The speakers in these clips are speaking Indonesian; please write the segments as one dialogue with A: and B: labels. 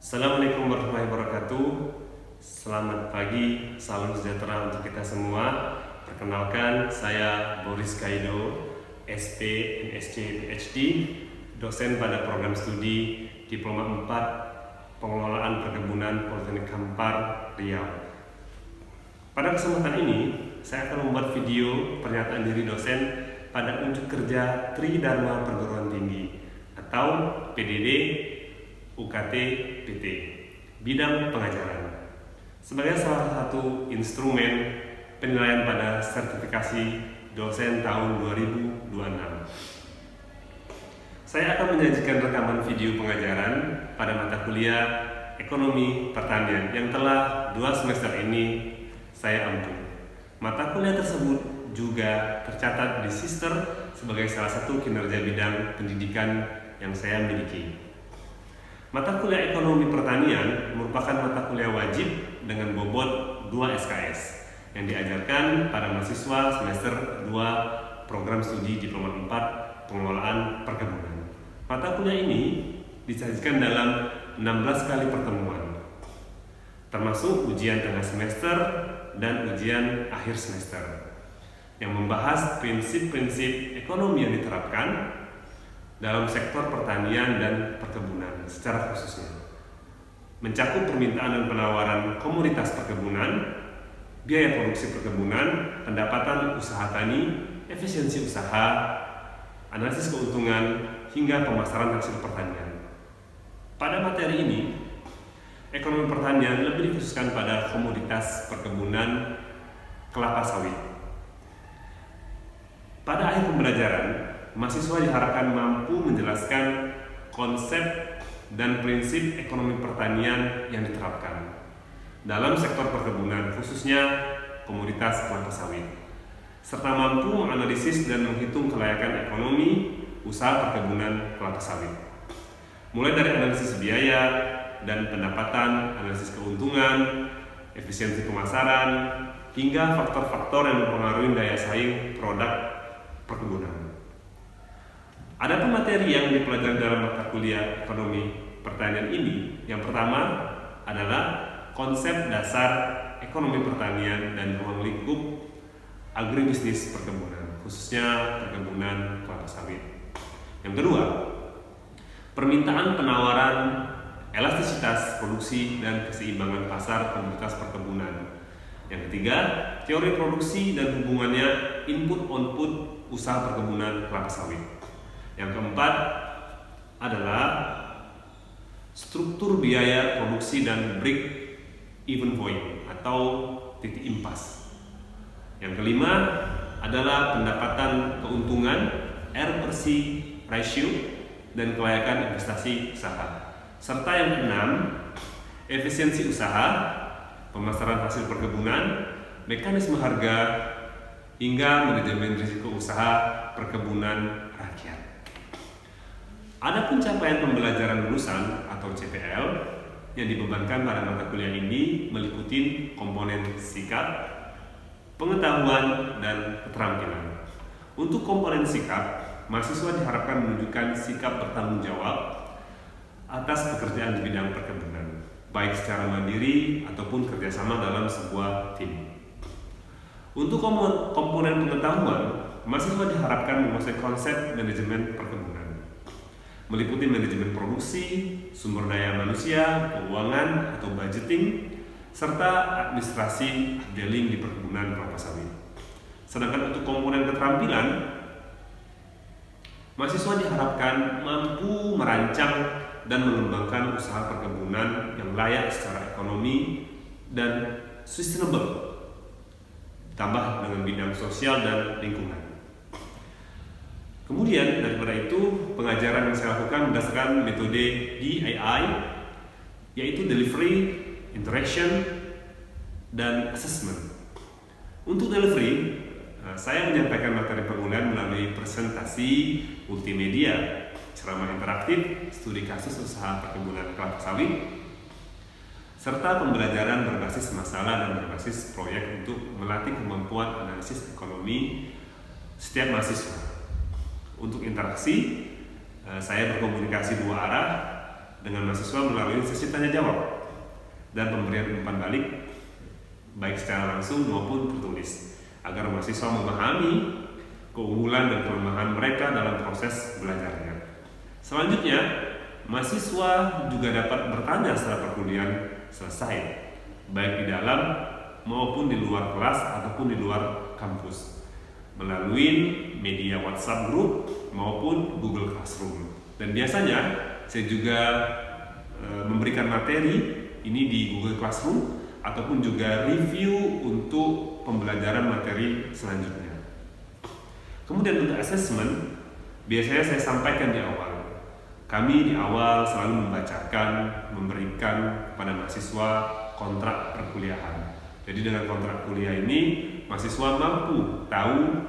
A: Assalamualaikum warahmatullahi wabarakatuh. Selamat pagi, salam sejahtera untuk kita semua. Perkenalkan, saya Boris Kaido, SP, MSc, PhD, dosen pada program studi Diploma 4 Pengelolaan Perkebunan Politeknik Kampar, Riau. Pada kesempatan ini, saya akan membuat video pernyataan diri dosen pada unjuk kerja Tridharma Perguruan Tinggi atau PDD UKT PT, bidang pengajaran, sebagai salah satu instrumen penilaian pada sertifikasi dosen tahun 2026. Saya akan menyajikan rekaman video pengajaran pada mata kuliah Ekonomi Pertanian yang telah 2 semester ini saya ampu. Mata kuliah tersebut juga tercatat di Sister sebagai salah satu kinerja bidang pendidikan yang saya miliki. Mata kuliah Ekonomi Pertanian merupakan mata kuliah wajib dengan bobot 2 SKS yang diajarkan pada mahasiswa semester 2 program studi Diploma 4 Pengelolaan Perkebunan. Mata kuliah ini disajikan dalam 16 kali pertemuan, termasuk ujian tengah semester dan ujian akhir semester, yang membahas prinsip-prinsip ekonomi yang diterapkan dalam sektor pertanian dan perkebunan secara khususnya, mencakup permintaan dan penawaran komoditas perkebunan, biaya produksi perkebunan, pendapatan usaha tani, efisiensi usaha, analisis keuntungan, hingga pemasaran hasil pertanian. Pada materi ini, ekonomi pertanian lebih dikhususkan pada komoditas perkebunan kelapa sawit. Pada akhir pembelajaran, mahasiswa diharapkan mampu menjelaskan konsep dan prinsip ekonomi pertanian yang diterapkan dalam sektor perkebunan, khususnya komoditas kelapa sawit, serta mampu menganalisis dan menghitung kelayakan ekonomi usaha perkebunan kelapa sawit, mulai dari analisis biaya dan pendapatan, analisis keuntungan, efisiensi pemasaran, hingga faktor-faktor yang mempengaruhi daya saing produk perkebunan. Adapun materi yang dipelajari dalam mata kuliah Ekonomi Pertanian ini, yang pertama adalah konsep dasar ekonomi pertanian dan ruang lingkup agribisnis perkebunan, khususnya perkebunan kelapa sawit. Yang kedua, permintaan, penawaran, elastisitas produksi dan keseimbangan pasar komoditas perkebunan. Yang ketiga, teori produksi dan hubungannya input-output usaha perkebunan kelapa sawit. Yang keempat adalah struktur biaya produksi dan break-even point atau titik impas. Yang kelima adalah pendapatan keuntungan, R/C ratio, dan kelayakan investasi usaha. Serta yang keenam, efisiensi usaha, pemasaran hasil perkebunan, mekanisme harga, hingga manajemen risiko usaha perkebunan rakyat. Adapun capaian pembelajaran lulusan atau CPL yang dibebankan pada mata kuliah ini meliputi komponen sikap, pengetahuan, dan keterampilan. Untuk komponen sikap, mahasiswa diharapkan menunjukkan sikap bertanggung jawab atas pekerjaan di bidang perkebunan, baik secara mandiri ataupun kerjasama dalam sebuah tim. Untuk komponen pengetahuan, mahasiswa diharapkan menguasai konsep manajemen perkebunan, meliputi manajemen produksi, sumber daya manusia, keuangan atau budgeting, serta administrasi dealing di perkebunan kelapa sawit. Sedangkan untuk komponen keterampilan, mahasiswa diharapkan mampu merancang dan mengembangkan usaha perkebunan yang layak secara ekonomi dan sustainable, ditambah dengan bidang sosial dan lingkungan. Kemudian daripada itu, pengajaran yang saya lakukan berdasarkan metode DII, yaitu Delivery, Interaction, dan Assessment. Untuk delivery, saya menyampaikan materi perkuliahan melalui presentasi multimedia, ceramah interaktif, studi kasus usaha perkebunan kelapa sawit, serta pembelajaran berbasis masalah dan berbasis proyek untuk melatih kemampuan analisis ekonomi setiap mahasiswa. Untuk interaksi, saya berkomunikasi 2 arah dengan mahasiswa melalui sesi tanya jawab dan pemberian umpan balik baik secara langsung maupun tertulis agar mahasiswa memahami keunggulan dan kelemahan mereka dalam proses belajarnya. Selanjutnya, mahasiswa juga dapat bertanya setelah perkuliahan selesai, baik di dalam maupun di luar kelas ataupun di luar kampus, melalui media WhatsApp group maupun Google Classroom. Dan biasanya saya juga memberikan materi ini di Google Classroom ataupun juga review untuk pembelajaran materi selanjutnya. Kemudian untuk assessment, biasanya saya sampaikan di awal. Kami di awal selalu memberikan kepada mahasiswa kontrak perkuliahan. Jadi dengan kontrak kuliah ini, mahasiswa mampu tahu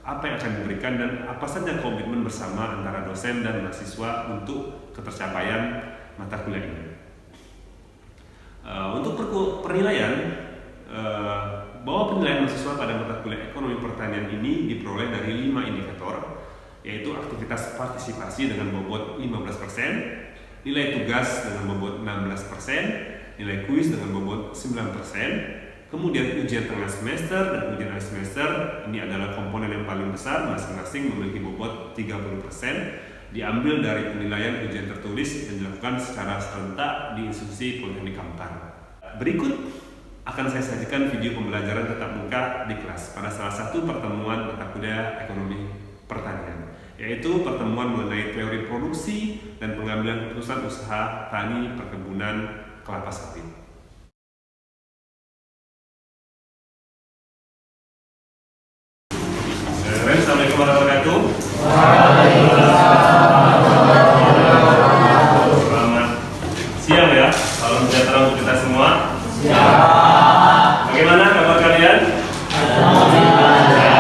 A: apa yang akan diberikan dan apa saja komitmen bersama antara dosen dan mahasiswa untuk ketercapaian mata kuliah ini. Untuk penilaian, bahwa penilaian mahasiswa pada mata kuliah ekonomi pertanian ini diperoleh dari 5 indikator, yaitu aktivitas partisipasi dengan bobot 15%, nilai tugas dengan bobot 16%, nilai kuis dengan bobot 9%, kemudian ujian tengah semester dan ujian akhir semester. Ini adalah komponen yang paling besar, masing-masing memiliki bobot 30%, diambil dari penilaian ujian tertulis yang dilakukan secara serentak di institusi Politeknik Kampar. Berikut akan saya sajikan video pembelajaran tatap muka di kelas pada salah satu pertemuan mata kuliah ekonomi pertanian, yaitu pertemuan mengenai teori produksi dan pengambilan keputusan usaha tani perkebunan kelapa sawit. Assalamualaikum warahmatullahi wabarakatuh. Selamat siang ya, salam sejahtera untuk kita semua. Bagaimana kabar kalian? Ya,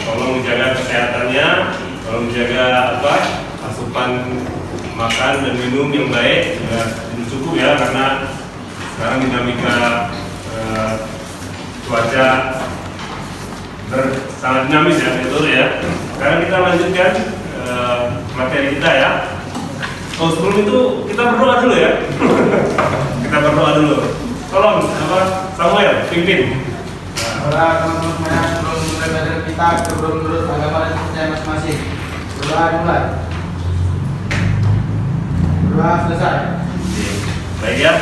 A: tolong jaga kesehatannya, tolong jaga asupan makan dan minum yang baik, cukup ya, karena sekarang dinamika cuaca sangat dinamis ya, betul ya. Sekarang kita lanjutkan materi kita ya. Oh, sebelum itu kita berdoa dulu ya. Kita berdoa dulu. Tolong Samuel pimpin.
B: Doa teman-teman sebelum mulai belajar kita menurut agama dan percaya masing-masing. Doa mulai. Doa selesai.
A: Baik ya,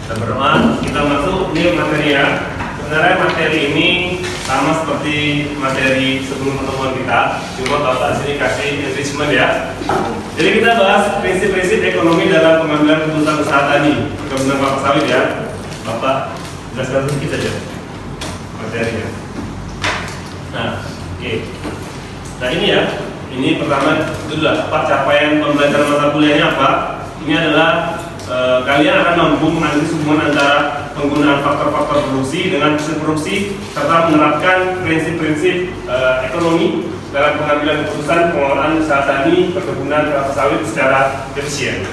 A: kita berdoa. Kita masuk ini materi ya. Sebenarnya materi ini sama seperti materi sebelum pertemuan kita, cuma Bapak sini kasih enrichment ya. Jadi kita bahas prinsip-prinsip ekonomi dalam pengambilan keputusan usaha tani perkebunan kelapa sawit ya. Bapak jelaskan sedikit saja materinya. Nah, oke. Nah ini ya, ini pertama itu adalah apa capaian pembelajaran mata kuliahnya apa? Ini adalah kalian akan mampu menganalisis hubungan antara penggunaan faktor-faktor produksi dengan hasil produksi serta menerapkan prinsip-prinsip ekonomi dalam pengambilan keputusan pengelolaan usaha tani perkebunan kelapa sawit secara efisien.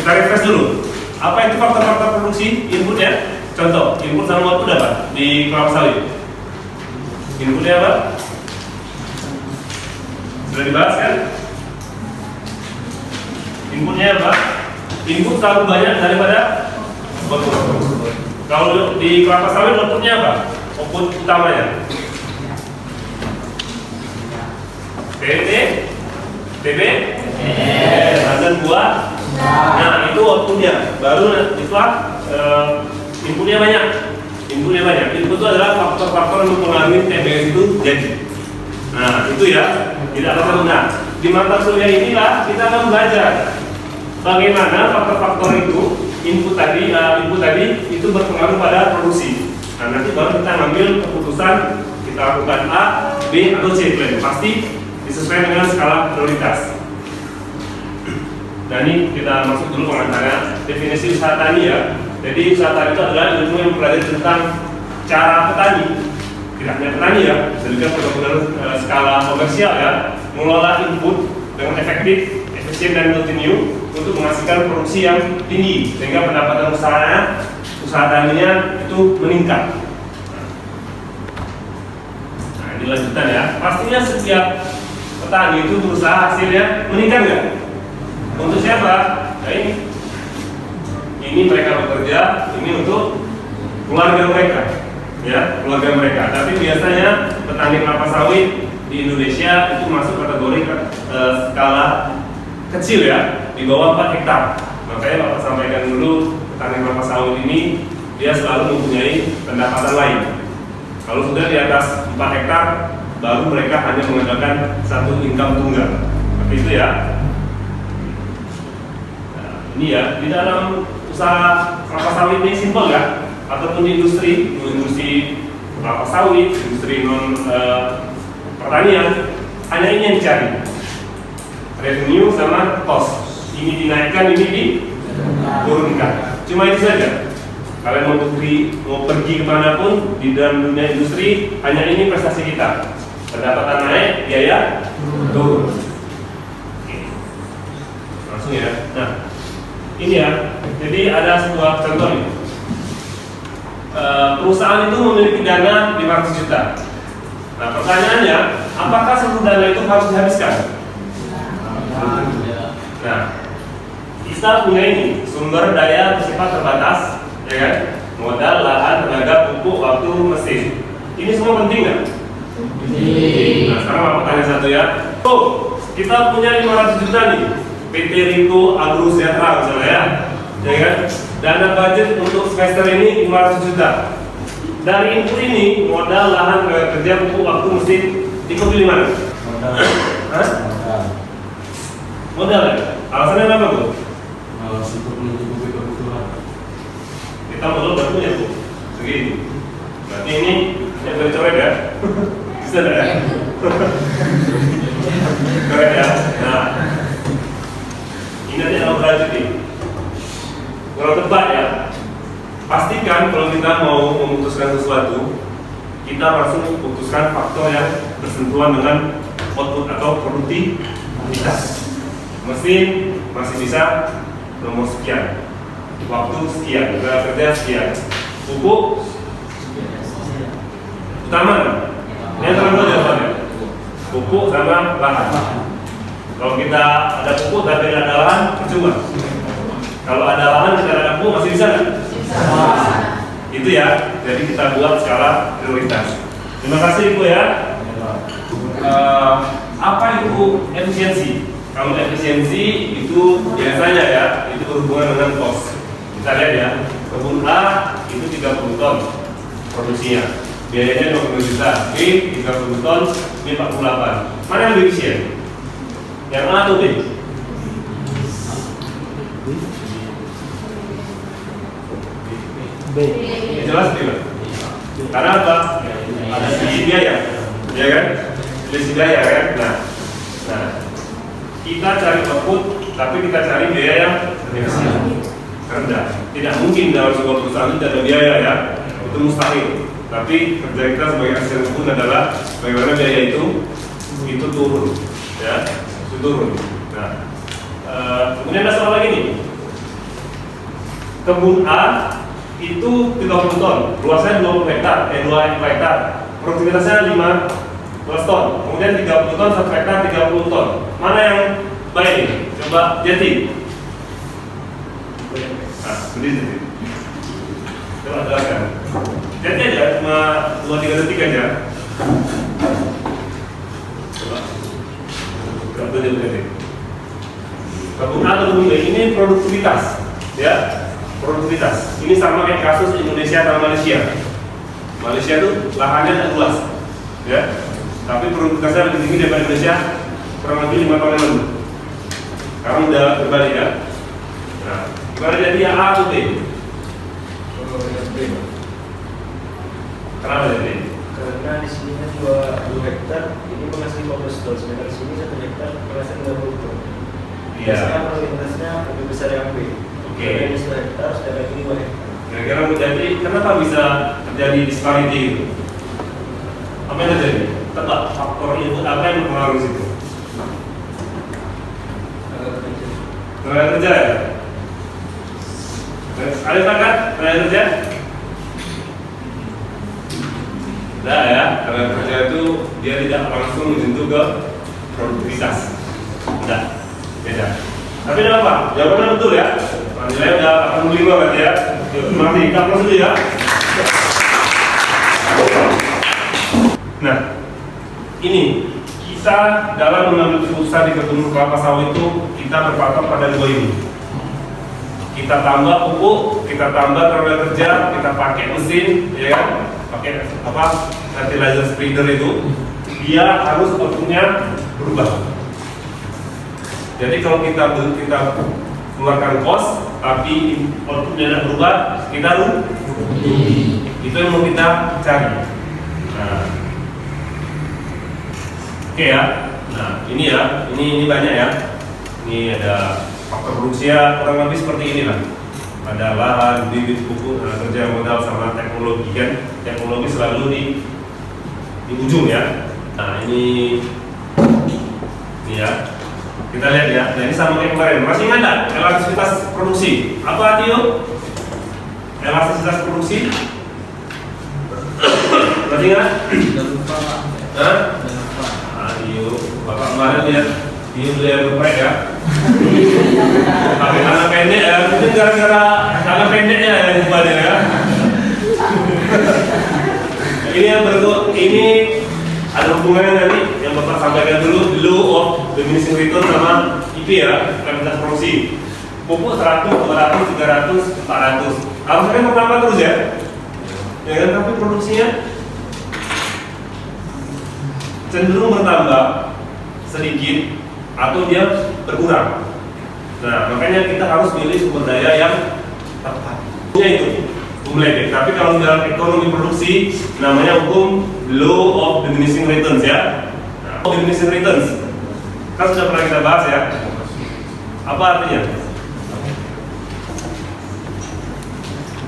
A: Kita refresh dulu. Apa itu faktor-faktor produksi? Inputnya, contoh input sama output apa di kelapa sawit? Inputnya apa? Sudah dibahas kan? Inputnya apa? Input selalu banyak daripada output. Kalau di kelapa sawit outputnya apa? Output utamanya TT, TB, hasil buah. Nah itu outputnya. Baru itulah inputnya banyak. Inputnya banyak. Input itu adalah faktor-faktor yang mempengaruhi TBS itu jadi. Nah itu ya, tidak ada guna. Di mata kuliah inilah kita akan belajar bagaimana faktor-faktor itu input tadi itu berpengaruh pada produksi. Nah nanti baru kita ngambil keputusan kita lakukan A, B atau C plan. Pasti disesuaikan dengan skala prioritas. Nah ini kita masuk dulu pengantarnya. Definisi usaha tani ya. Jadi usaha tani itu adalah ilmu yang mempelajari tentang cara petani, tidak hanya petani ya, juga perkebunan skala komersial ya, mengelola input dengan efektif, efisien dan kontinu untuk menghasilkan produksi yang tinggi sehingga pendapatan usaha taninya itu meningkat. Nah ini lanjutan ya. Pastinya setiap petani itu berusaha hasilnya meningkat nggak? Untuk siapa? Nah ini mereka bekerja, ini untuk keluarga mereka, ya keluarga mereka. Tapi biasanya petani kelapa sawit di Indonesia itu masuk kategori skala kecil ya, di bawah 4 hektar. Makanya Bapak sampaikan dulu, petani kelapa sawit ini dia selalu mempunyai pendapatan lain. Kalau sudah di atas 4 hektar, baru mereka hanya mengandalkan satu income tunggal. Seperti itu ya. Nah, ini ya, di dalam usaha kelapa sawit ini simpel ya, ataupun di industri kelapa sawit, industri non pertanian, hanya ini yang dicari, revenue sama cost. Ini dinaikkan, ini diturunkan. Cuma itu saja. Kalian mau pergi kemanapun di dalam dunia industri, hanya ini prestasi kita. Pendapatan naik, biaya turun. Oke. Langsung ya. Nah, ini ya. Jadi ada sebuah contoh nih. Perusahaan itu memiliki dana 500 juta. Nah, pertanyaannya, apakah seluruh dana itu harus dihabiskan? Nah, kita punya ini sumber daya bersifat terbatas, ya kan? Modal, lahan, tenaga, pupuk, waktu, mesin. Ini semua penting nggak? Nah, sekarang aku tanya satu ya. Oh, kita punya 500 juta nih, PT Rinko Agro Sejahtera misalnya ya kan? Dana budget untuk semester ini 500 juta. Dari input ini, modal, lahan, tenaga kerja, pupuk, waktu, mesin, ikut pilih mana? Hah? Modal ya? Alasannya apa Bu?
B: Untuk mencukupi kebutuhan.
A: Kita modal baru punya Bu, segini. Berarti ini yang coret ya? Bisa nggak ya? Coret ya? Nah, ini nanti kalau berlanjut nih. Kalau tebak ya, pastikan kalau kita mau memutuskan sesuatu, kita langsung memutuskan faktor yang bersentuhan dengan output atau produktivitas. Mesin masih bisa nomor sekian, waktu sekian, tenaga kerja sekian, pupuk utama. Ini yang terlalu jawabannya. Pupuk sama lahan. Kalau kita ada pupuk tapi tidak ada lahan, percuma. Kalau ada lahan kita ada pupuk masih bisa nggak? Itu ya. Jadi kita buat skala prioritas. Terima kasih Ibu ya. Apa itu efisiensi? Kalau efisiensi itu biasanya ya, itu berhubungan dengan cost. Kita lihat ya, kebun A itu 30 ton produksinya, biayanya 20 juta, B 30 ton, B 48. Mana yang lebih efisien? Yang A atau B?
C: B.
A: Jelas tidak? Karena apa? Ada selisih biaya, ya kan? Selisih biaya kan? Nah, kita cari output, tapi kita cari biaya yang rendah. Tidak mungkin dalam sebuah perusahaan itu ada biaya ya, itu mustahil. Tapi kerja kita sebagai asisten kebun adalah bagaimana biaya itu turun, ya, itu turun. Nah, kemudian ada soal lagi nih. Kebun A itu 30 ton, luasnya 20 hektar, 2 hektar, produktivitasnya 15 ton, kemudian 30 ton, 1 hektar 30 ton. Mana yang baik nih? Coba Jati. Nah, sendiri. Coba jelaskan. Jati aja, cuma 2-3 detik aja. Coba. Coba detik. Kebun A atau kebun B ini produktivitas, ya. Produktivitas. Ini sama kayak kasus Indonesia dan Malaysia. Malaysia tuh lahannya tidak luas, ya. Tapi produktivitasnya lebih tinggi daripada Indonesia kurang lebih 5 tahun yang lalu. Sekarang udah berbalik ya. Nah, gimana jadi A atau B? Kenapa jadi?
C: Karena di sini kan 2 hektar, ini menghasilkan 15 ton, sedangkan di sini 1 hektar menghasilkan 30 ton.
A: Iya.
C: Sekarang produktivitasnya lebih besar yang B.
A: Oke.
C: Ini 1 hektar, sedangkan ini 2 hektar.
A: Kira-kira menjadi kenapa bisa terjadi disparity itu? Apa yang terjadi? Tebak faktor input apa yang mempengaruhi situ? Tenaga kerja ya? Ada takat tenaga kerja? Tidak ya, tenaga kerja itu dia tidak langsung menyentuh ke produktivitas. Tidak, beda. Tapi tidak apa, jawabannya betul ya. Nah, nilainya udah 85 berarti ya. Yuk, terima kasih. Kita close dulu ya. Nah, ini kita dalam mengambil keputusan di kebun kelapa sawit itu kita berpatok pada dua ini. Kita tambah pupuk, kita tambah tenaga kerja, kita pakai mesin, ya kan? Pakai apa? Fertilizer spreader itu, dia harus outputnya berubah. Jadi kalau kita keluarkan cost, tapi outputnya tidak berubah, kita rugi. Itu yang mau kita cari. Nah, oke ya. Nah, ini ya, ini banyak ya. Ini ada faktor produksi ya, kurang lebih seperti inilah. Ada lahan, bibit, pupuk, kerja modal sama teknologi kan. Teknologi selalu di ujung ya. Nah, ini ya. Kita lihat ya. Nah, ini sama kayak kemarin. Masih ingat nggak elastisitas produksi? Apa arti yuk? Elastisitas produksi? Masih ingat? Hah? Ayo, Bapak kemarin lihat ini beliau geprek ya. Tapi karena pendek ya, mungkin gara-gara karena pendeknya ya rupanya ya. Ini yang berikut, ini ada hubungannya nanti yang Bapak sampaikan dulu, law of diminishing return sama IP ya, kapasitas produksi. Pupuk 100, 200, 300, 400. Harusnya bertambah terus ya. Ya kan, tapi produksinya cenderung bertambah sedikit atau dia berkurang. Nah, makanya kita harus pilih sumber daya yang tepat. Itu humlek. Tapi kalau dalam ekonomi produksi namanya hukum law of diminishing returns ya. Nah, law of diminishing returns kan sudah pernah kita bahas ya. Apa artinya?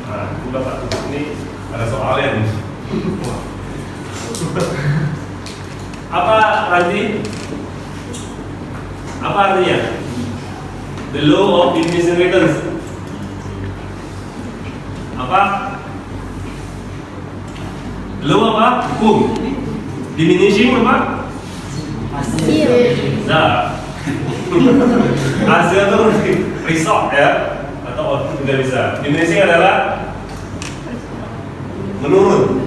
A: Nah, udah Pak, ini ada soalnya nih. Apa arti? Apa artinya? The law of diminishing returns. Apa? Law apa? Hukum. Diminishing apa? Nah, hasil itu result ya, atau output juga bisa. Diminishing adalah menurun.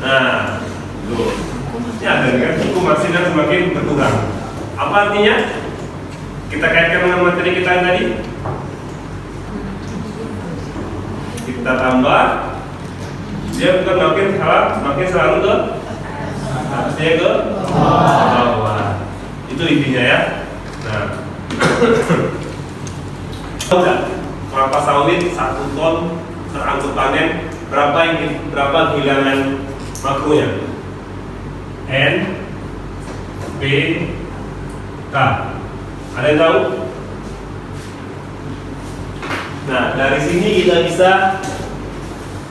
A: Nah, loh. Ya, dan kan hukum hasilnya semakin berkurang. Apa artinya? Kita kaitkan dengan materi kita yang tadi. Kita tambah, dia bukan makin selalu ke harusnya ke bawah. Itu intinya ya. Nah, kelapa sawit 1 ton terangkut panen, berapa kehilangan makronya? N, P, K. Ada yang tahu? Nah, dari sini kita bisa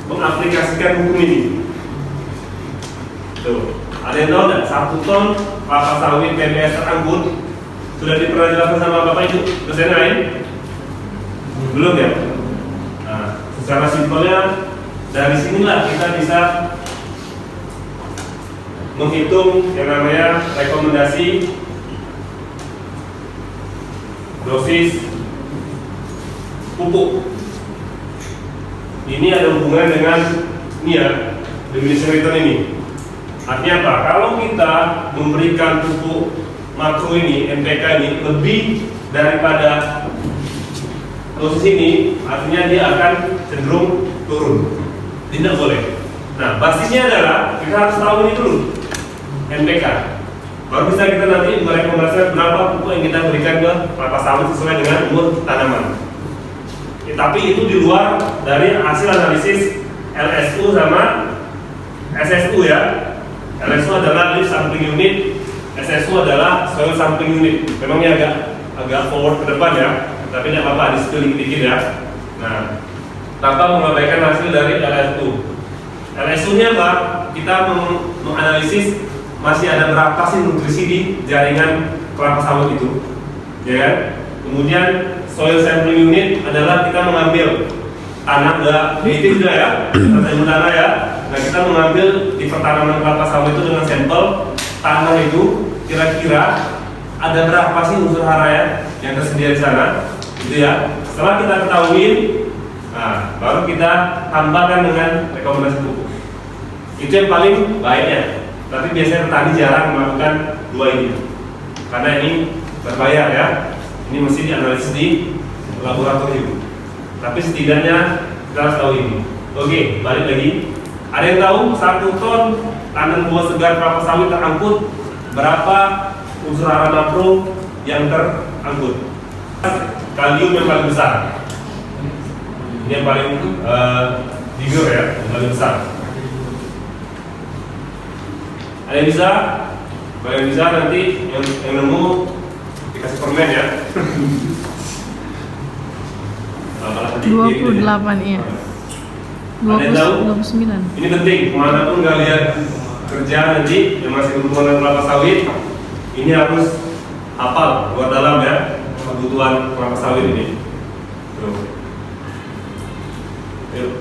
A: mengaplikasikan hukum ini. Tuh, ada yang tahu nggak? 1 ton kelapa sawit PBS terangkut sudah pernah dijelaskan sama Bapak itu dosen lain? Belum ya? Nah, secara simpelnya dari sinilah kita bisa menghitung yang namanya rekomendasi dosis pupuk. Ini ada hubungan dengan ini ya, diminishing return ini. Artinya apa? Kalau kita memberikan pupuk makro ini, NPK ini lebih daripada dosis ini, artinya dia akan cenderung turun. Tidak boleh. Nah, basisnya adalah kita harus tahu ini dulu, NPK. Baru bisa kita nanti merekomendasikan berapa pupuk yang kita berikan ke kelapa sawit sesuai dengan umur tanaman. Ya, tapi itu di luar dari hasil analisis LSU sama SSU ya. LSU adalah leaf sampling unit, SSU adalah soil sampling unit. Memangnya agak forward ke depan ya, tapi tidak apa-apa, di-spill dikit ya. Nah, tanpa mengabaikan hasil dari LSU. LSU-nya apa? Kita menganalisis masih ada berapa sih nutrisi di jaringan kelapa sawit itu, ya kan? Kemudian soil sampling unit adalah kita mengambil tanah, itu sudah ya, tanah ya. Nah, kita mengambil di pertanaman kelapa sawit itu dengan sampel tanah itu kira-kira ada berapa sih unsur hara ya yang tersedia di sana, gitu ya. Setelah kita ketahui, nah, baru kita tambahkan dengan rekomendasi pupuk. Itu yang paling baiknya. Tapi biasanya petani jarang melakukan dua ini, karena ini berbayar ya. Ini mesti dianalisis di laboratorium. Tapi setidaknya kita harus tahu ini. Oke, balik lagi. Ada yang tahu 1 ton tandan buah segar kelapa sawit terangkut berapa unsur hara makro yang terangkut? Kalium yang paling besar. Ini yang paling bigger ya, yang paling besar. Ada yang bisa? Kalau yang bisa nanti yang nemu dikasih permen ya.
D: 28 iya.
A: Ada yang tahu?
D: 29.
A: Ini penting, kemanapun kalian kerja nanti yang masih berhubungan dengan kelapa sawit, ini harus hafal luar dalam ya kebutuhan kelapa sawit ini. Tuh. Yuk.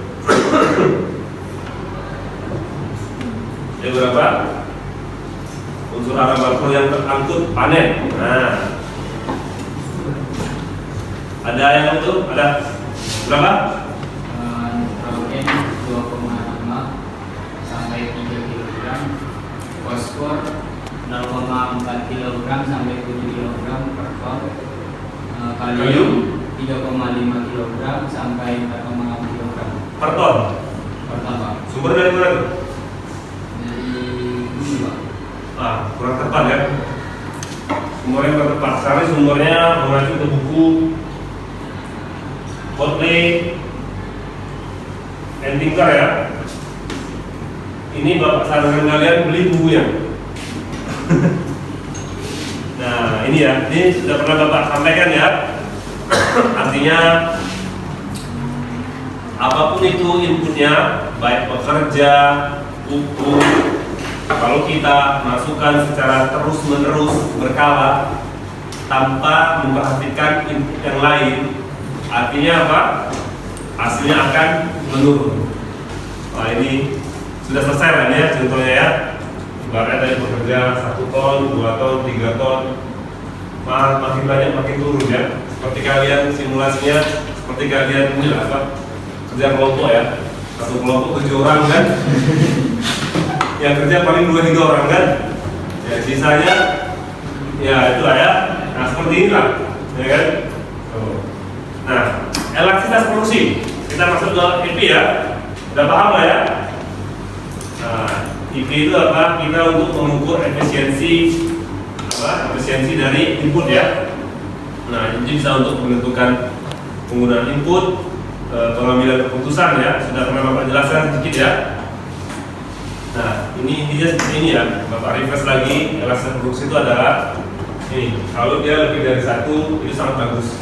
A: Yang berapa? Unsur hara makro yang terangkut panen. Nah, ada yang itu? Ada berapa?
E: Nitrogen 2,5 sampai 3 kg, fosfor 0,4 kg sampai 7 kg per ton, kalium 3,5 kg sampai 4,6 kg
A: Per ton.
E: per ton, Pak.
A: Sumber dari mana tuh?
E: Dari bumi, Pak.
A: Kurang tepat ya. Sumbernya kurang tepat. Sekarang sumbernya mengacu ke buku Kotley and Tinker ya. Ini Bapak sarankan kalian beli bukunya. Nah ini ya, ini sudah pernah Bapak sampaikan ya. Artinya apapun itu inputnya, baik pekerja, pupuk, kalau kita masukkan secara terus-menerus berkala tanpa memperhatikan input yang lain, artinya apa? Hasilnya akan menurun. Nah ini sudah selesai kan ya contohnya ya. Ibaratnya dari bekerja 1 ton, 2 ton, 3 ton, makin banyak makin turun ya. Seperti kalian simulasinya, seperti kalian ini lah apa? Kerja kelompok ya. Satu kelompok 7 orang kan. Yang kerja paling 2-3 orang kan. Ya sisanya ya itu lah ya. Nah seperti inilah ya kan. Nah, elastisitas produksi. Kita masuk ke IP ya. Udah paham lah ya? Nah, IP itu apa? Kita untuk mengukur efisiensi dari input ya. Nah, ini bisa untuk menentukan penggunaan input, pengambilan keputusan ya. Sudah pernah Bapak jelaskan sedikit ya. Nah, ini intinya seperti ini ya. Bapak refresh lagi. Elastisitas produksi itu adalah ini. Kalau dia lebih dari 1 itu sangat bagus.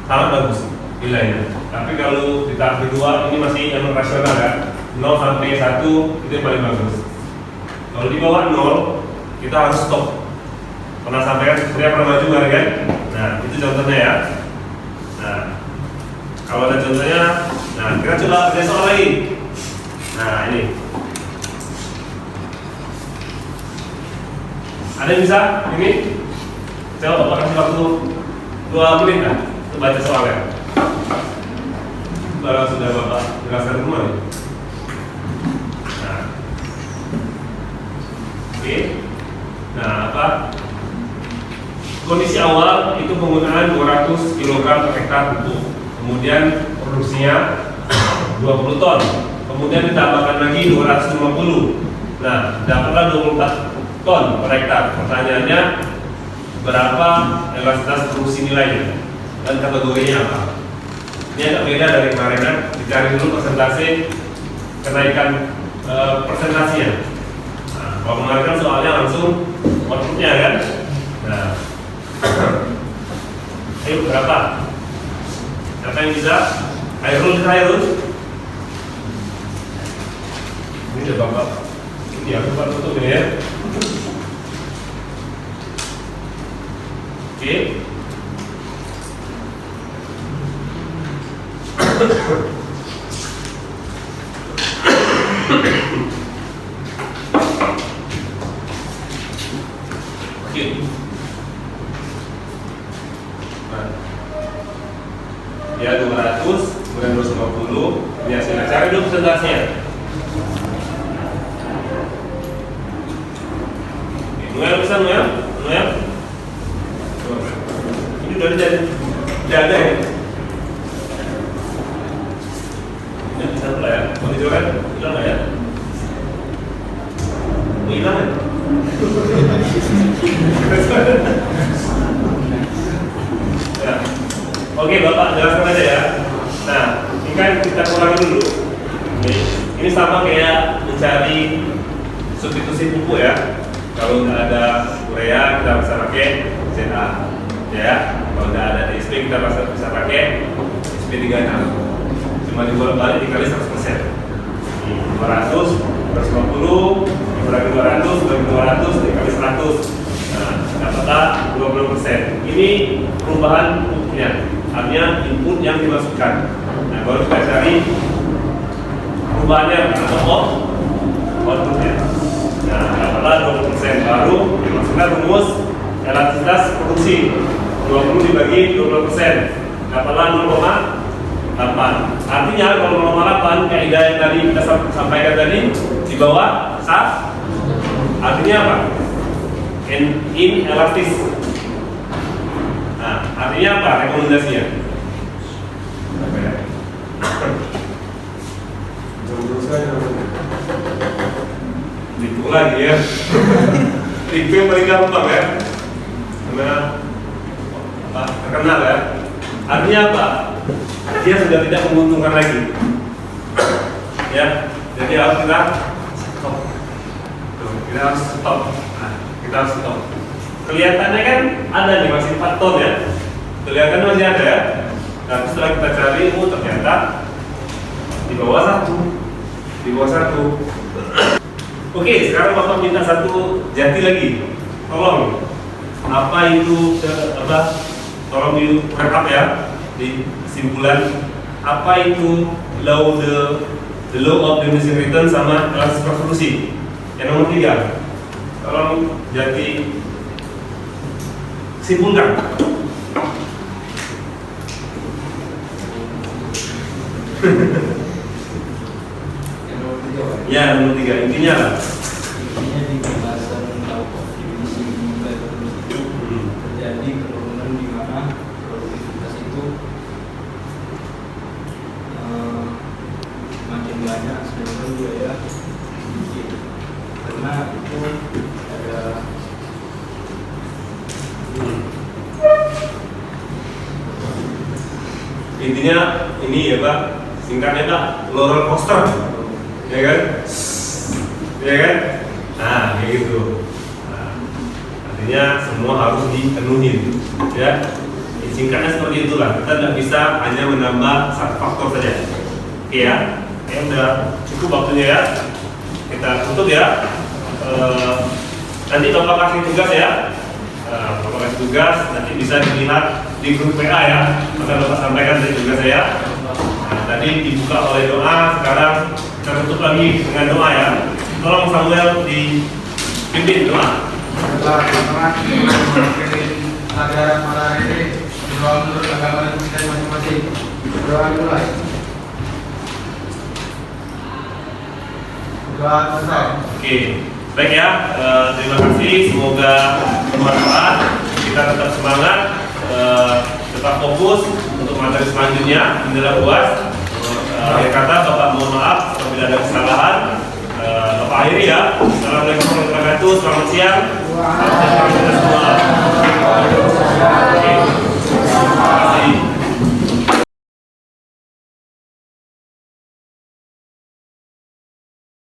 A: Sangat bagus nilainya. Tapi kalau di tahap kedua ini masih yang rasional ya. 0 sampai 1 itu yang paling bagus. Kalau di bawah 0 kita harus stop. Pernah sampaikan Surya pernah maju kan? Nah itu contohnya ya. Nah kalau ada contohnya, nah kita coba kerja soal lagi. Nah ini ada yang bisa ini? Coba Bapak kasih waktu 2 menit kan untuk baca soalnya. Baru sudah Bapak jelaskan semua nih. Nah, oke. Nah, apa? Kondisi awal itu penggunaan 200 kg per hektar pupuk. Kemudian produksinya 20 ton. Kemudian ditambahkan lagi 250. Nah, dapatlah 24 ton per hektar. Pertanyaannya, berapa elastisitas produksi nilainya dan kategorinya apa? Ini agak beda dari kemarin kan, dicari dulu persentase kenaikan persentasenya. Nah, kalau kemarin kan soalnya langsung outputnya kan. Nah, ayo berapa? Siapa yang bisa? Hairul. Ini udah Bapak. Ini aku Bapak tutup ini ya. Oke. Oke. Ya 200, kemudian 250. Ini hasilnya. Cari dulu persentasenya. Noel bisa Noel? Noel? Ini udah ada ya? Ini bisa pula ya? Mau dicoba? Hilang nggak ya? Mau hilang ya? Ya. Oke Bapak, jelaskan aja ya. Nah, ini kan kita kurangi dulu. Ini sama kayak mencari substitusi pupuk ya. Kalau nggak ada urea, kita bisa pakai ZA, ya. Kalau nggak ada DSP, kita bisa pakai SP 36. Cuma dibolak-balik dikali 100%. 200, 150, dikurangi 200, dikurangi 200, dikali 100. Nah, dapatlah 20%. Ini perubahan pupuknya, artinya input yang dimasukkan. Nah, baru kita cari perubahannya atau outputnya. Nah, dapatlah 20%, baru dimasukkan rumus elastisitas produksi 20 dibagi 20%, dapatlah 0,8. Artinya kalau 0,8 kaidah yang tadi kita sampaikan tadi di bawah sah, artinya apa? Inelastis. Nah, artinya apa rekomendasinya? Itu lagi ya. Itu yang paling gampang ya. Karena apa? Terkenal ya. Artinya apa? Dia sudah tidak menguntungkan lagi. Ya. Jadi harus kita stop. Tuh, kita harus stop. Nah, kita harus stop. Kelihatannya kan ada nih masih 4 ton ya. Kelihatannya masih ada ya. Tapi setelah kita cari, ternyata di bawah 1. Di bawah 1. Oke, sekarang Bapak minta satu jati lagi. Tolong, apa itu tolong direkap ya di kesimpulan. Apa itu the law of diminishing return sama elastis produksi. Yang nomor 3. Tolong jati simpulkan. Ya, nomor 3 intinya lah.
E: Intinya di pembahasan law of diminishing return itu terjadi penurunan di mana produktivitas itu makin banyak sedangkan biaya sedikit. Karena itu ada
A: Intinya ini ya Pak, singkatnya Pak, roller coaster. Ya kan? Ya kan? Nah, kayak gitu. Nah, artinya semua harus dipenuhi, ya. Singkatnya seperti itulah. Kita tidak bisa hanya menambah satu faktor saja. Oke ya? Udah cukup waktunya ya. Kita tutup ya. Nanti Bapak kasih tugas ya. Bapak kasih tugas, nanti bisa dilihat di grup WA ya. Maka Bapak sampaikan dari tugas saya. Nah, tadi dibuka oleh doa, sekarang kita tutup lagi dengan doa ya. Tolong Samuel dipimpin doa.
B: Teman-teman, pelajaran malam ini berdoa menurut agama dan kita masing-masing. Berdoa mulai. Berdoa selesai.
A: Oke, baik ya. Terima kasih. Semoga bermanfaat. Kita tetap semangat, tetap fokus untuk materi selanjutnya. Inilah UAS. Akhir kata Bapak mohon maaf apabila ada kesalahan. Bapak akhiri ya. Assalamualaikum warahmatullahi wabarakatuh. Selamat siang. Selamat siang kita semua.